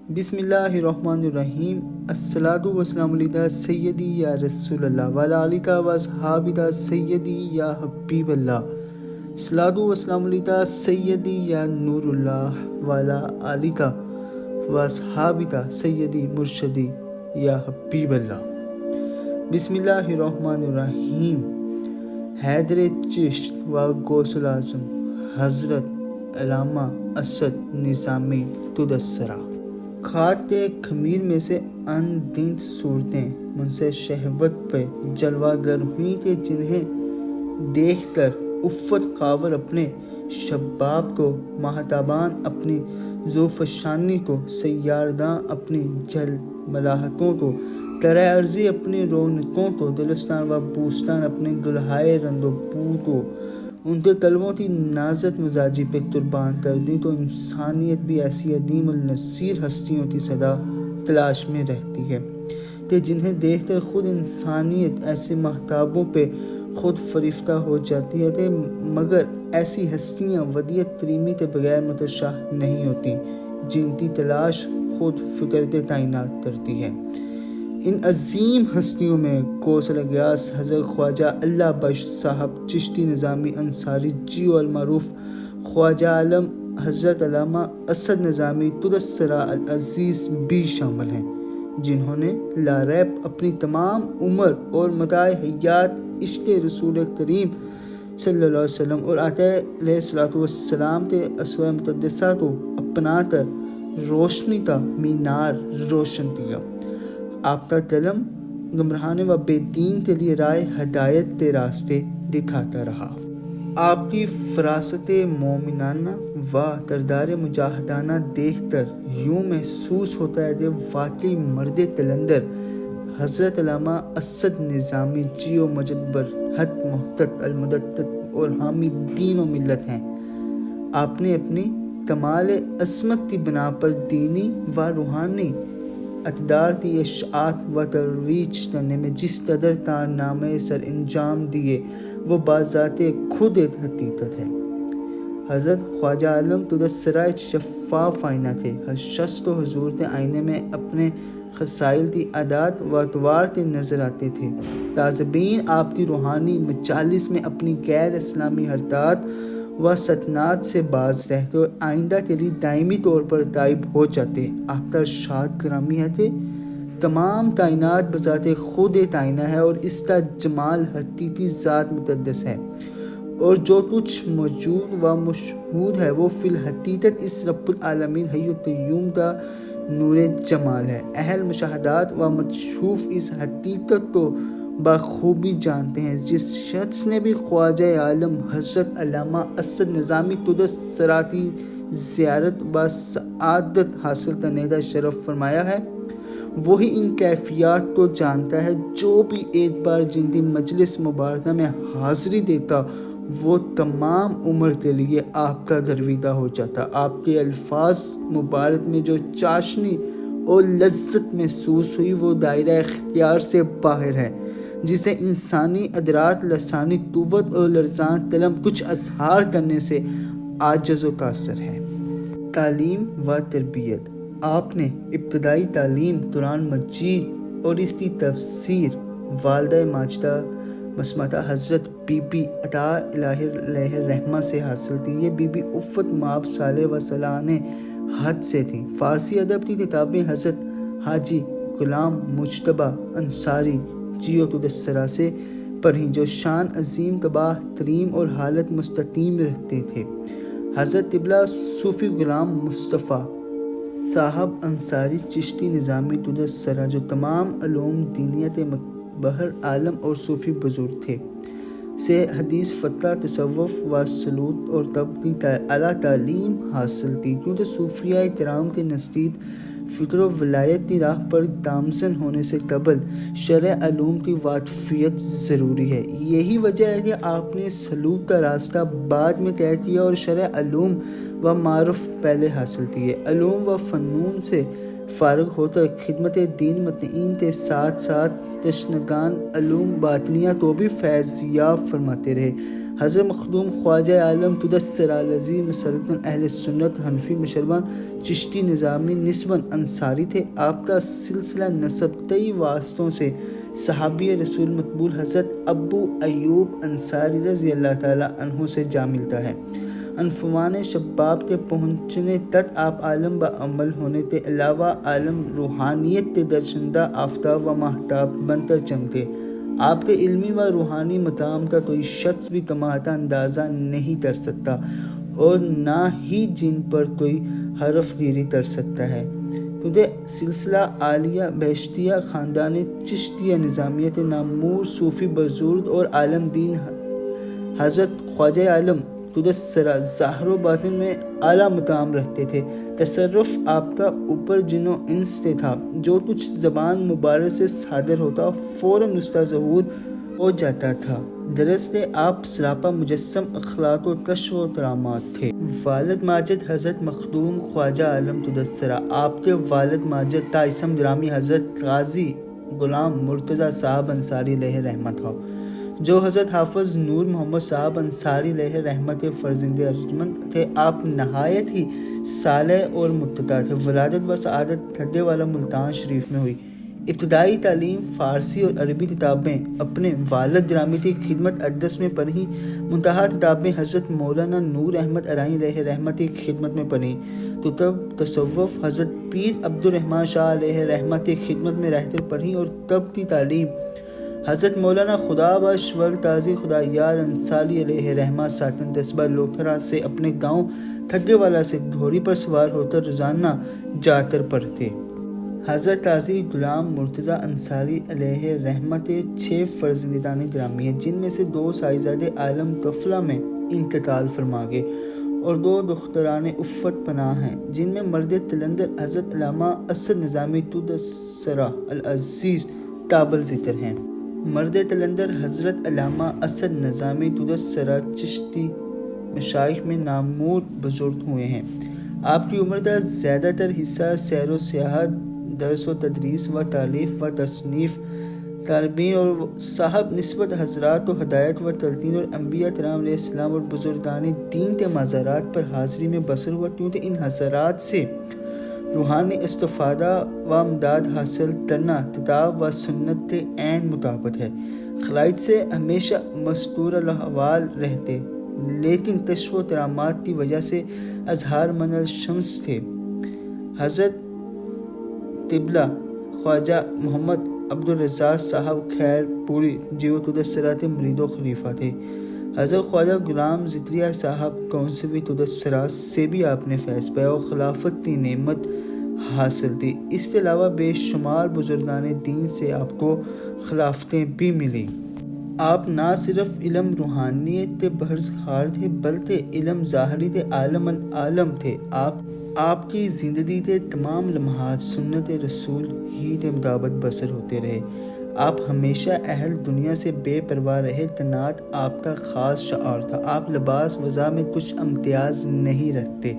بسم اللہ الرحمن الرحیم۔ الصلاۃ والسلام علی سیدی یا رسول اللہ وعلی آلہ و اصحابہ سیدی یا حبیب اللہ۔ الصلاۃ والسلام علی سیدی یا نور اللہ وعلی آلہ و اصحابہ سیدی مرشدی یا حبیب اللہ۔ بسم اللہ الرحمن الرحیم۔ حیدر چشت و غوث الاعظم حضرت علامہ اسد نظامی تدثرہ۔ خاط خمیر میں سے ان گنت صورتیں من سے شہوت پہ جلوہ گر ہوئیں کہ جنہیں دیکھ کر عفت خاور اپنے شباب کو، ماہتابان اپنی ذوفشانی کو، سیارداں اپنی جل ملاحتوں کو، ترے ارضی اپنی رونقوں کو، دلستان و بوستان اپنے گلہائے رند و بو کو، ان کے طلبوں کی نازت مزاجی پہ قربان کر دیں تو انسانیت بھی ایسی عدیم النظیر ہستیوں کی صدا تلاش میں رہتی ہے کہ جنہیں دیکھ کر خود انسانیت ایسے مہتابوں پہ خود فریفتہ ہو جاتی ہے کہ مگر ایسی ہستیاں ودیعت کریمی کے بغیر متشاہ نہیں ہوتی جن کی تلاش خود فکرت کائنات کرتی ہے۔ ان عظیم ہستیوں میں غوث الاغیاث حضرت خواجہ اللہ بخش صاحب چشتی نظامی انصاری جیو المعروف خواجہ عالم حضرت علامہ اسد نظامی تدثرہ العزیز بھی شامل ہیں، جنہوں نے لا ریب اپنی تمام عمر اور متاع حیات عشق رسول کریم صلی اللہ علیہ وسلم اور آقا علیہ الصلوۃ والسلام کے اسوہ مقدسہ کو اپنا کر روشنی کا مینار روشن کیا۔ آپ کا قلم گمراہان و بے دین کے لیے رائے ہدایت کے راستے دکھاتا رہا۔ آپ کی فراست مومنانہ و کردار مجاہدانہ دیکھ کر یوں محسوس ہوتا ہے کہ واقعی مرد قلندر حضرت علامہ اسد نظامی جیو مجد برحق محقق المدت اور حامی دین و ملت ہیں۔ آپ نے اپنی کمال عظمت کی بنا پر دینی و روحانی اقدار کی اشاعت و ترویج کرنے میں جس قدر کارنامے سر انجام دیے وہ بذات خود ایک حقیقت ہے۔ حضرت خواجہ عالم تدثرہ ایک شفاف آئینہ تھے۔ ہر شخص کو حضور کے آئینے میں اپنے خصائل کی عادات و اطوار کے نظر آتے تھے۔ تازبین آپ کی روحانی مجالس میں اپنی غیر اسلامی حرکات و سکنات سے باز رہتے اور آئندہ کے لیے دائمی طور پر غائب ہو جاتے۔ آپ کا ارشاد گرامی ہے کہ تمام کائنات بذات خود ایک آئینہ ہے اور اس کا جمال حقیقی ذات مقدس ہے، اور جو کچھ موجود و مشہود ہے وہ فی الحقیقت اس رب العالمین حی القیوم کا نور جمال ہے۔ اہل مشاہدات و مکشوف اس حقیقت کو بخوبی جانتے ہیں۔ جس شخص نے بھی خواجہ عالم حضرت علامہ اسد نظامی تدثرہ کی زیارت و سعادت حاصل کرنے کا شرف فرمایا ہے، وہی ان کیفیات کو جانتا ہے۔ جو بھی ایک بار جن کی مجلس مبارکہ میں حاضری دیتا وہ تمام عمر کے لیے آپ کا گرویدہ ہو جاتا۔ آپ کے الفاظ مبارک میں جو چاشنی اور لذت محسوس ہوئی وہ دائرہ اختیار سے باہر ہے، جسے انسانی ادراک لسانی قوت اور لرزاں قلم کچھ اظہار کرنے سے عاجز و قاصر ہے۔ تعلیم و تربیت۔ آپ نے ابتدائی تعلیم قرآن مجید اور اس کی تفسیر والدہ ماجدہ مسمتہ حضرت بی بی عطا الہی علیہ الرحمہ سے حاصل کی۔ یہ بی بی عفت مآب صالح و صلاح حد سے تھی۔ فارسی ادب کی کتابیں حضرت حاجی غلام مجتبیٰ انصاری جیو تدثرہ سے پڑھیں جو شان عظیم طبع کریم اور حالت مستقیم رکھتے تھے۔ حضرت قبلہ صوفی غلام مصطفیٰ صاحب انصاری چشتی نظامی تدثرہ جو تمام علوم دینیت بہر عالم اور صوفی بزرگ تھے، سے حدیث فقہ تصوف و سلوک اور طب کی اعلیٰ تعلیم حاصل کی، کیونکہ صوفیاء کرام کے نزدیک فکر و ولایت کی راہ پر گامزن ہونے سے قبل شرع علوم کی واقفیت ضروری ہے۔ یہی وجہ ہے کہ آپ نے سلوک کا راستہ بعد میں طے کیا اور شرع علوم و معارف پہلے حاصل کیے۔ علوم و فنون سے فارغ ہو کر خدمت دین مطمئن تھے، ساتھ ساتھ تشنگان علوم باطنیہ تو بھی فیض یاب فرماتے رہے۔ حضرت مخدوم خواجہ عالم تدثر العزیز مسلطن اہل سنت حنفی مشربان چشتی نظامی نسباً انصاری تھے۔ آپ کا سلسلہ نسب کئی واسطوں سے صحابی رسول مقبول حضرت ابو ایوب انصاری رضی اللہ تعالیٰ عنہ سے جا ملتا ہے۔ انفوان شباب کے پہنچنے تک آپ عالم با عمل ہونے کے علاوہ عالم روحانیت کے درشندہ آفتاب و ماہتاب بن کر چمکے۔ آپ کے علمی و روحانی مقام کا کوئی شخص بھی کماتا اندازہ نہیں کر سکتا اور نہ ہی جن پر کوئی حرف گیری کر سکتا ہے، کیونکہ سلسلہ عالیہ بہشتیہ خاندان چشتیہ نظامیہ کے نامور صوفی بزرگ اور عالم دین حضرت خواجہ عالم تدثرہ ظاہر و باطن میں اعلیٰ مقام رکھتے تھے۔ تصرف آپ کا اوپر جن و انس سے تھا، جو کچھ زبان مبارک سے صادر ہوتا فوراً اس کا ظہور ہو جاتا تھا۔ دراصل آپ سراپا مجسم اخلاق و کشف و کرامات تھے۔ والد ماجد حضرت مخدوم خواجہ عالم تدثرہ، آپ کے والد ماجد کا اسم گرامی حضرت قاضی غلام مرتضیٰ صاحب انصاری علیہ رحمت ہو، جو حضرت حافظ نور محمد صاحب انصاری علیہ رحمت کے فرزند ارجمند تھے۔ آپ نہایت ہی صالح اور متقی تھے۔ ولادت و سعادت ٹھڈے والا ملتان شریف میں ہوئی۔ ابتدائی تعلیم فارسی اور عربی کتابیں اپنے والد گرامی کی خدمت اقدس میں پڑھی، منتہا کتابیں حضرت مولانا نور احمد ارائیں علیہ رحمت کی خدمت میں پڑھی، تو تب تصوف حضرت پیر عبد الرحمن شاہ علیہ رحمت کی خدمت میں رہ کر پڑھی، اور تب کی تعلیم حضرت مولانا خدا بخش ول قاضی خدا یار انصاری علیہ رحمت ساکن قصبہ لوکھرا سے اپنے گاؤں ٹھگے والا سے گھوڑی پر سوار ہو کر روزانہ جا کر پڑھتے۔ حضرت قاضی غلام مرتضیٰ انصاری علیہ رحمت کے 6 فرزندان گرامی ہیں، جن میں سے 2 صاحبزادے عالم غفلہ میں انتقال فرما گئے اور 2 دختران عفت پناہ ہیں، جن میں مرد قلندر حضرت علامہ اسد نظامی تدثرہ العزیز قابل ذکر ہیں۔ مرد قلندر حضرت علامہ اسد نظامی تدثرہ چشتی مشائخ میں نامور بزرگ ہوئے ہیں۔ آپ کی عمر کا زیادہ تر حصہ سیر و سیاحت، درس و تدریس و تالیف و تصنیف، طالبین اور صاحب نسبت حضرات و ہدایت و تلقین اور انبیاء کرام علیہ السلام اور بزرگان دین کے مزارات پر حاضری میں بسر ہوا، کیونکہ ان حضرات سے روحانی استفادہ و امداد حاصل کرنا کتاب و سنت کے عین مطابق ہے۔ خلائق سے ہمیشہ مستور الاحوال رہتے، لیکن کشف و کرامات کی وجہ سے اظہار من الشمس تھے۔ حضرت قبلہ خواجہ محمد عبدالرزاق صاحب خیر پوری جیو تدثرہ کے مرید و خلیفہ تھے۔ حضرت خواجہ غلام زکریا صاحب کونسوی تدثرہ سے بھی آپ نے فیض پایا اور خلافت کی نعمت حاصل کی۔ اس کے علاوہ بے شمار بزرگان دین سے آپ کو خلافتیں بھی ملی۔ آپ نہ صرف علم روحانیت کے بحرخوار تھے، بلکہ علم ظاہری کے عالم العالم تھے۔ آپ کی زندگی کے تمام لمحات سنت رسول ہی کے مطابق بسر ہوتے رہے۔ آپ ہمیشہ اہل دنیا سے بے پرواہ رہے، قناعت آپ کا خاص شعار تھا۔ آپ لباس وضع میں کچھ امتیاز نہیں رکھتے،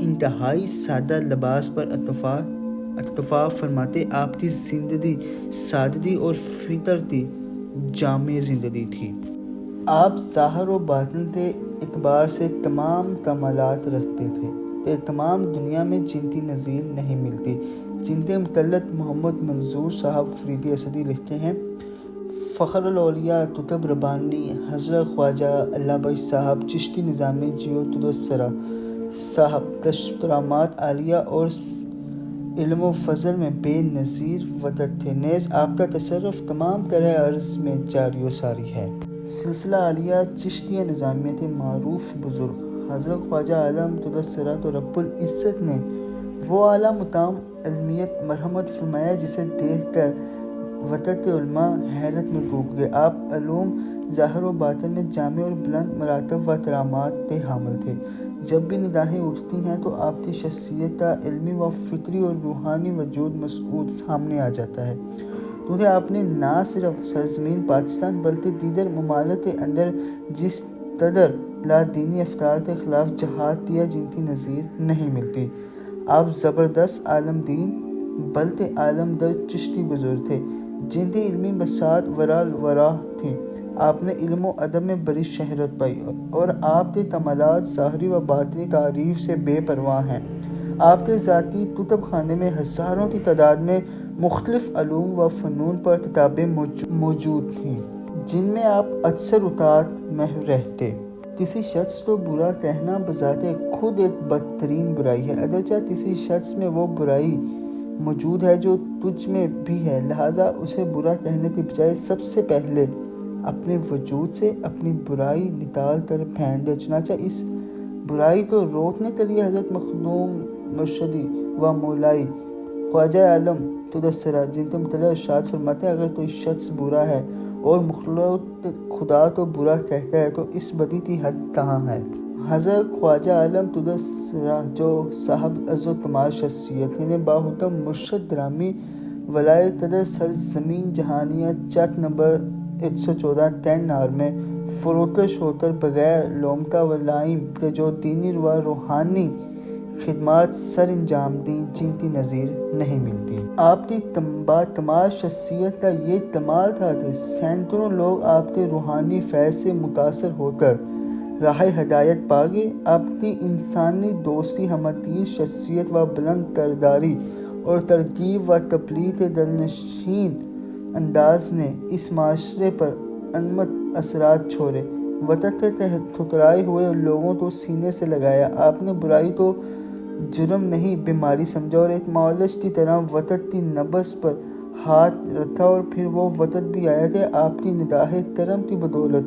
انتہائی سادہ لباس پر اکتفا فرماتے۔ آپ کی زندگی سادگی اور فطرت کی جامع زندگی تھی۔ آپ ظاہر و باطن کے اعتبار سے تمام کمالات رکھتے تھے کہ تمام دنیا میں جن کی نظیر نہیں ملتی۔ جن کے متعلق محمد منظور صاحب فریدی اسدی لکھتے ہیں: فخر الاولیاء قطب ربانی حضرت خواجہ اللہ بخش صاحب چشتی نظامی جیو تدثرہ صاحب کشف کرامات عالیہ اور علم و فضل میں بے نظیر وطن تھے، نیز آپ کا تصرف تمام کرۂ ارض میں جاری و ساری ہے۔ سلسلہ عالیہ چشتیہ نظامیہ کے معروف بزرگ حضرت خواجہ عالم تدثرہ تو رب العزت نے وہ اعلیٰ مقام علمیت مرحمت فرمایا جسے دیکھ کر وطن کے علماء حیرت میں ڈوب گئے۔ آپ علوم ظاہر و باطن میں جامع اور بلند مراتب و کرامات کے حامل تھے۔ جب بھی نگاہیں اٹھتی ہیں تو آپ کی شخصیت کا علمی و فطری اور روحانی وجود مسعود سامنے آ جاتا ہے، کیونکہ آپ نے نہ صرف سرزمین پاکستان بلکہ دیگر ممالک کے اندر جس قدر لا دینی افکار کے خلاف جہاد کیا جن کی نظیر نہیں ملتی۔ آپ زبردست عالم دین بلتے عالم در چشتی بزرگ تھے جن کی علمی بساط ورا تھی۔ آپ نے علم و ادب میں بڑی شہرت پائی اور آپ کے کمالات ظاہری و باطنی تعریف سے بے پرواہ ہیں۔ آپ کے ذاتی کتب خانے میں ہزاروں کی تعداد میں مختلف علوم و فنون پر کتابیں موجود تھیں جن میں آپ اکثر اوقات محو رہتے۔ کسی شخص کو برا کہنا بذات خود ایک بدترین برائی ہے، اگرچہ کسی شخص میں وہ برائی موجود ہے جو تجھ میں بھی ہے، لہٰذا اسے برا کہنے کے بجائے سب سے پہلے اپنے وجود سے اپنی برائی نکال کر پھینک دے۔ چنانچہ اس برائی کو روکنے کے لیے حضرت مخدوم مرشدی و مولائی خواجہ عالم تدثرہ جن کے متعلق ارشاد فرماتے ہیں، اگر کوئی شخص برا ہے اور مخلوق خدا کو برا کہتا ہے تو اس بدی کی حد کہاں ہے؟ حضرت خواجہ عالم تدثرہ جو صاحب عز و کمال شخصیت ہیں، باحکم مرشد گرامی ولایت قدر سرزمین جہانیہ چک نمبر 114 10 نار میں فروکش ہو کر بغیر لومتا و لائم کے جو دینی و روحانی خدمات سر انجام دیں جن کی نظیر نہیں ملتی۔ آپ کی کمال شخصیت کا یہ کمال تھا کہ سینکڑوں لوگ آپ کے روحانی فیض سے متاثر ہو کر راہ ہدایت پا گئے۔ آپ کی انسانی دوستی، ہمدردی، شخصیت و بلند کرداری اور ترغیب و تبلیغ کے دلنشین انداز نے اس معاشرے پر انمٹ اثرات چھوڑے، وطن کے ٹھکرائے ہوئے لوگوں کو سینے سے لگایا۔ آپ نے برائی کو جرم نہیں بیماری سمجھا اور ایک معالج کی طرح وطن کی نبض پر ہاتھ رکھا اور پھر وہ وقت بھی آیا کہ آپ کی نگاہ کرم کی بدولت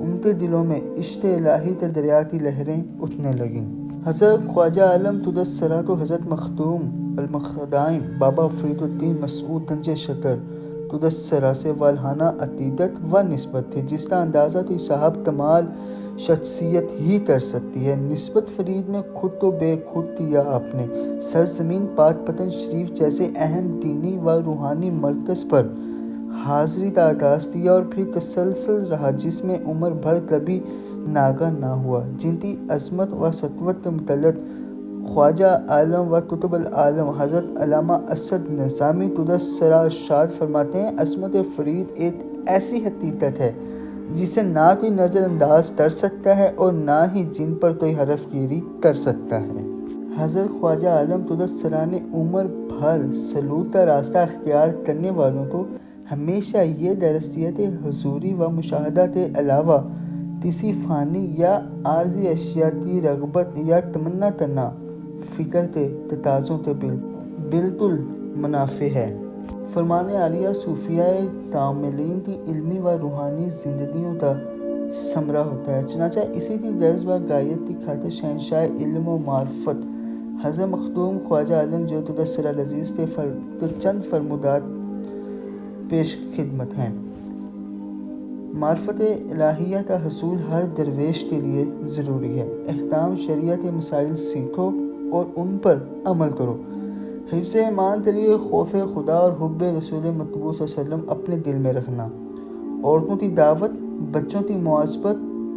ان کے دلوں میں عشق الہی کے دریا کی لہریں اٹھنے لگیں۔ حضرت خواجہ عالم تدثرہ کو حضرت مخدوم المخدام بابا فرید الدین مسعود گنج شکر تدثرہ سے والہانہ عقیدت و نسبت تھی جس کا اندازہ کوئی صاحب کمال شخصیت ہی کر سکتی ہے۔ نسبت فرید میں خود کو بے خود کیا آپ نے، سرزمین پاک پتن شریف جیسے اہم دینی و روحانی مرکز پر حاضری کا آغاز کیا اور پھر تسلسل رہا جس میں عمر بھر کبھی ناغہ نہ ہوا۔ جن کی عظمت و سطوت کے متعلق خواجہ عالم و قطب العالم حضرت علامہ اسد نظامی تدثرہ ارشاد فرماتے ہیں، عظمت فرید ایک ایسی حقیقت ہے جسے نہ کوئی نظر انداز کر سکتا ہے اور نہ ہی جن پر کوئی حرف گیری کر سکتا ہے۔ حضرت خواجہ عالم تدثرہ نے عمر بھر سلوک کا راستہ اختیار کرنے والوں کو ہمیشہ یہ درس دیا کہ حضوری و مشاہدہ کے علاوہ کسی فانی یا عارضی اشیاء کی رغبت یا تمنا کرنا فکر کے تقاضوں کے بالکل منافی ہے۔ فرمان عالیہ صوفیہ کاملین کی علمی و روحانی زندگیوں کا ثمرہ ہوتا ہے، چنانچہ اسی کی غرض و غایت کی خاطر شہنشاہ علم و معرفت حضرت مخدوم خواجہ عالم جو تدثرہ لذیذ کے چند فرمودات پیش خدمت ہیں۔ معرفت الہیہ کا حصول ہر درویش کے لیے ضروری ہے۔ احکام شریعت کے مسائل سیکھو اور ان پر عمل کرو۔ حفظ ایمان کے لیے خوف خدا اور حب رسول مطبوع صلی اللہ علیہ وسلم اپنے دل میں رکھنا۔ عورتوں کی دعوت، بچوں کی معذبت،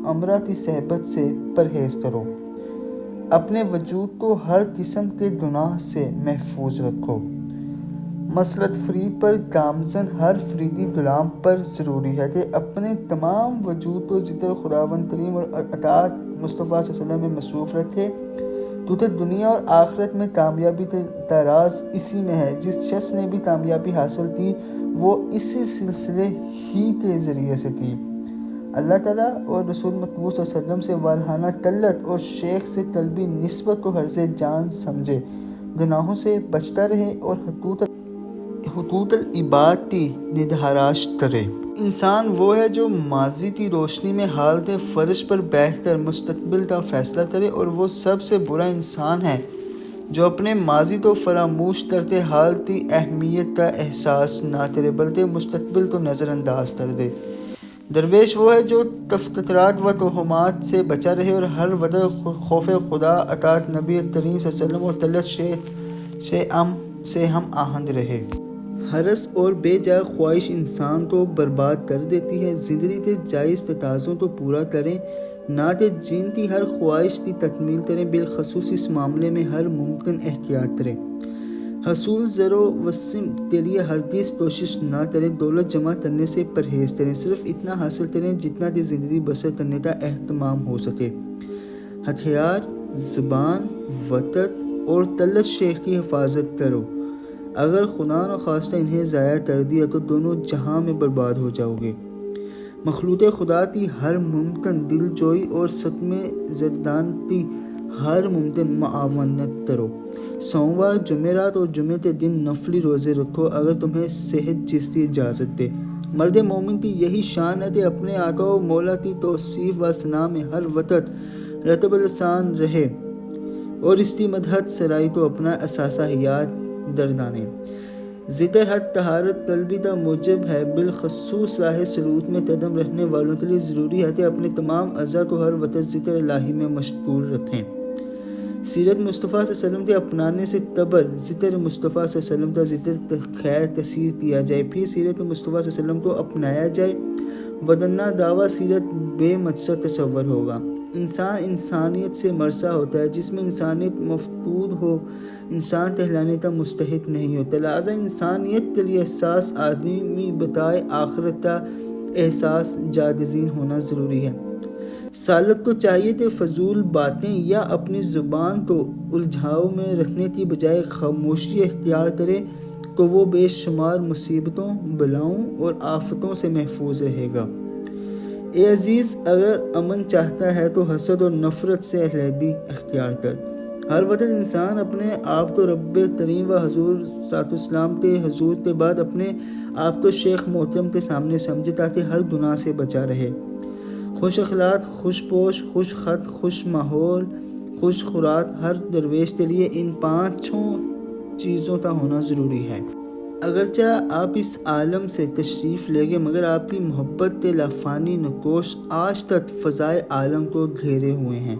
امرا کی صحبت سے پرہیز کرو۔ اپنے وجود کو ہر قسم کے گناہ سے محفوظ رکھو۔ مسلط فرید پر گامزن ہر فریدی غلام پر ضروری ہے کہ اپنے تمام وجود کو ذکر خداوند کریم اور اطاعت مصطفیٰ صلی اللہ علیہ وسلم میں مصروف رکھے، کیونکہ دنیا اور آخرت میں کامیابی کا راز اسی میں ہے۔ جس شخص نے بھی کامیابی حاصل کی وہ اسی سلسلے ہی کے ذریعے سے کی۔ اللہ تعالیٰ اور رسول مطبوع صلی اللہ علیہ وسلم سے والہانہ طلت اور شیخ سے قلبی نسبت کو حرز جان سمجھے، گناہوں سے بچتا رہے اور حقوق العباد کی ندہداشت کرے۔ انسان وہ ہے جو ماضی کی روشنی میں حالت فرش پر بیٹھ کر مستقبل کا فیصلہ کرے، اور وہ سب سے برا انسان ہے جو اپنے ماضی کو فراموش کرتے حال کی اہمیت کا احساس نہ کرے بلکہ مستقبل کو نظر انداز کر دے۔ درویش وہ ہے جو تفکرات و توہمات سے بچا رہے اور ہر وقت خوف خدا، اطاعت نبی کریم صلی اللہ علیہ وسلم اور طلت شیخ سے ہم آہنگ رہے۔ حرص اور بے جائے خواہش انسان کو برباد کر دیتی ہے۔ زندگی کے جائز تقاضوں کو پورا کریں، نہ کہ جن کی ہر خواہش کی تکمیل کریں، بالخصوص اس معاملے میں ہر ممکن احتیاط کریں۔ حصول زر و وسم کے لیے ہرگز کوشش نہ کریں، دولت جمع کرنے سے پرہیز کریں، صرف اتنا حاصل کریں جتنا کہ زندگی بسر کرنے کا اہتمام ہو سکے۔ ہتھیار، زبان، وطن اور طلت شیخ کی حفاظت کرو، اگر خدا نخواستہ انہیں ضائع کر دیا تو دونوں جہاں میں برباد ہو جاؤ گے۔ مخلوق خدا کی ہر ممکن دل جوئی اور صدمے زدگان کی ہر ممکن معاونت کرو۔ سوموار، جمعرات اور جمعے کے دن نفلی روزے رکھو اگر تمہیں صحت جس کی اجازت دے۔ مرد مومن کی یہی شان ہے کہ اپنے آقا و مولا کی توصیف و ثنا میں ہر وقت رطب لسان رہے اور اس کی مدحت سرائی کو اپنا اثاثہ حیات گردانے۔ ذکر حق طہارت طلبی کا موجب ہے، بالخصوص راہ سلوک میں قدم رکھنے والوں کے لیے ضروری ہے کہ اپنے تمام اعضاء کو ہر وقت ذکر الہی میں مشغول رکھیں۔ سیرت مصطفیٰ صلی اللہ علیہ وسلم کے اپنانے سے قبل ذکر مصطفیٰ صلی اللہ علیہ وسلم کا ذکر خیر کثیر کیا جائے، پھر سیرت مصطفیٰ صلی اللہ علیہ وسلم کو اپنایا جائے، ورنہ دعویٰ سیرت بے مقصد تصور ہوگا۔ انسان انسانیت سے مرسا ہوتا ہے، جس میں انسانیت مفقود ہو انسان کہلانے کا مستحق نہیں ہوتا، لہٰذا انسانیت کے لیے احساس آدمی بتائے آخرت کا احساس جاگزین ہونا ضروری ہے۔ سالک کو چاہیے کہ فضول باتیں یا اپنی زبان کو الجھاؤ میں رکھنے کی بجائے خاموشی اختیار کرے تو وہ بے شمار مصیبتوں، بلاؤں اور آفتوں سے محفوظ رہے گا۔ اے عزیز، اگر امن چاہتا ہے تو حسد اور نفرت سے علیحدگی اختیار کر۔ ہر وقت انسان اپنے آپ کو رب کریم و حضور صلی اللہ علیہ وسلم کے حضور کے بعد اپنے آپ کو شیخ محترم کے سامنے سمجھے تاکہ ہر گناہ سے بچا رہے۔ خوش اخلاق، خوش پوش، خوش خط، خوش ماحول، خوش خوراک ہر درویش کے لیے ان 5 چیزوں کا ہونا ضروری ہے۔ اگرچہ آپ اس عالم سے تشریف لے گئے مگر آپ کی محبت کے لافانی نقوش آج تک فضائے عالم کو گھیرے ہوئے ہیں،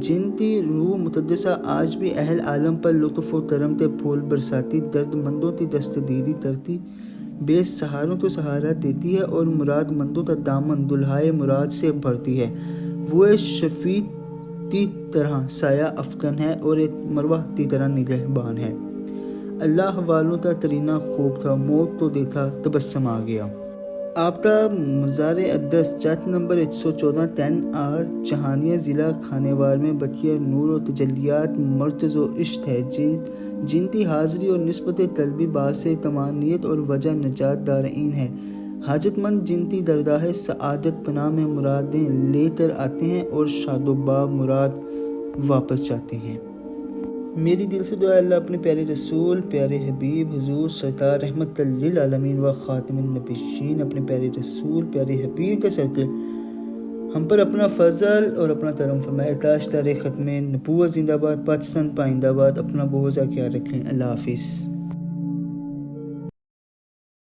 جن کی روح مقدسہ آج بھی اہل عالم پر لطف و کرم کے پھول برساتی، درد مندوں کی دستگیری کرتی، بے سہاروں کو سہارا دیتی ہے اور مراد مندوں کا دامن دلہائے مراد سے بھرتی ہے۔ وہ ایک شفیع کی طرح سایہ افکن ہے اور ایک مروہ کی طرح نگہبان ہے۔ اللہ والوں کا ترینہ خوب تھا، موت کو دیکھا تبسم آ گیا۔ آپ کا مزار اقدس چت نمبر 114 10 آر چہانیہ ضلع خانیوار میں بقیہ نور و تجلیات مرکز و عشق ہے، جن کی حاضری اور نسبت طلبی باعث تمانیت اور وجہ نجات دارئین ہے۔ حاجت مند جن کی درگاہ سعادت پناہ میں مرادیں لے کر آتے ہیں اور شاد و بامراد واپس جاتے ہیں۔ میری دل سے دعا ہے اللہ اپنے پیارے رسول، پیارے حبیب حضور سرکار رحمت للعالمین و خاتم النبیین، اپنے پیارے رسول پیارے حبیب کے صدقے ہم پر اپنا فضل اور اپنا کرم فرمائے۔ تاج دار ختم نبوت زندہ باد، پاکستان پائندہ باد۔ اپنا بہت زیادہ خیال رکھیں۔ اللہ حافظ۔